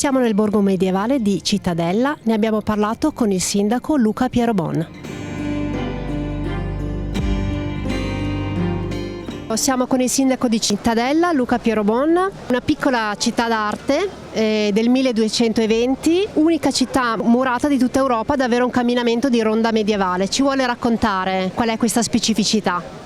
Siamo nel borgo medievale di Cittadella, ne abbiamo parlato con il sindaco Luca Pierobon. Siamo con il sindaco di Cittadella, Luca Pierobon, una piccola città d'arte del 1220, unica città murata di tutta Europa ad avere un camminamento di ronda medievale. Ci vuole raccontare qual è questa specificità?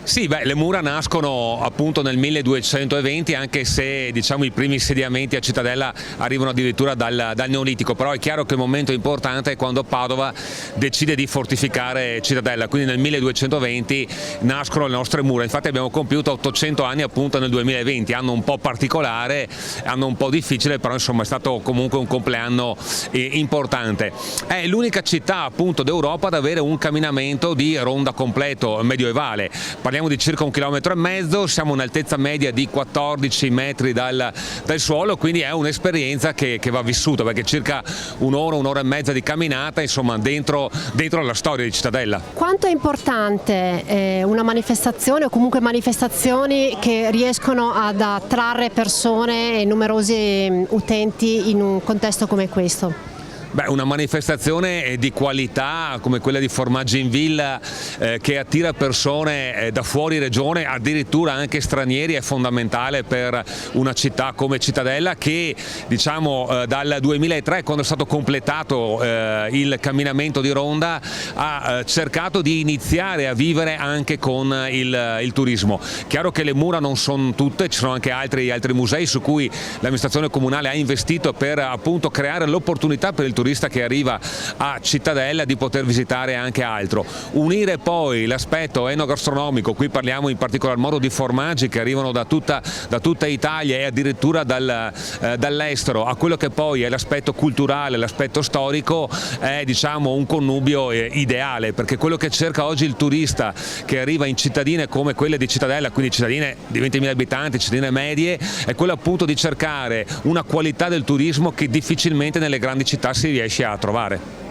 Sì, le mura nascono appunto nel 1220, anche se diciamo i primi insediamenti a Cittadella arrivano addirittura dal Neolitico, però è chiaro che il momento importante è quando Padova decide di fortificare Cittadella, quindi nel 1220 nascono le nostre mura. Infatti abbiamo compiuto 800 anni appunto nel 2020, anno un po' particolare, anno un po' difficile, però insomma è stato comunque un compleanno importante. È l'unica città appunto d'Europa ad avere un camminamento di ronda completo medievale. Parliamo di circa 1,5 km, siamo in altezza media di 14 metri dal suolo, quindi è un'esperienza che va vissuta, perché circa un'ora e mezza di camminata, insomma, dentro la storia di Cittadella. Quanto è importante una manifestazione o comunque manifestazioni che riescono ad attrarre persone e numerosi utenti in un contesto come questo? Una manifestazione di qualità come quella di Formaggi in Villa che attira persone da fuori regione, addirittura anche stranieri, è fondamentale per una città come Cittadella che diciamo dal 2003, quando è stato completato il camminamento di ronda, ha cercato di iniziare a vivere anche con il turismo. Chiaro che le mura non sono tutte, ci sono anche altri musei su cui l'amministrazione comunale ha investito per appunto creare l'opportunità per il turista che arriva a Cittadella di poter visitare anche altro. Unire poi l'aspetto enogastronomico, qui parliamo in particolar modo di formaggi che arrivano da tutta Italia e addirittura dall'estero, a quello che poi è l'aspetto culturale, l'aspetto storico, è diciamo un connubio ideale, perché quello che cerca oggi il turista che arriva in cittadine come quelle di Cittadella, quindi cittadine di 20.000 abitanti, cittadine medie, è quello appunto di cercare una qualità del turismo che difficilmente nelle grandi città si riesce a trovare.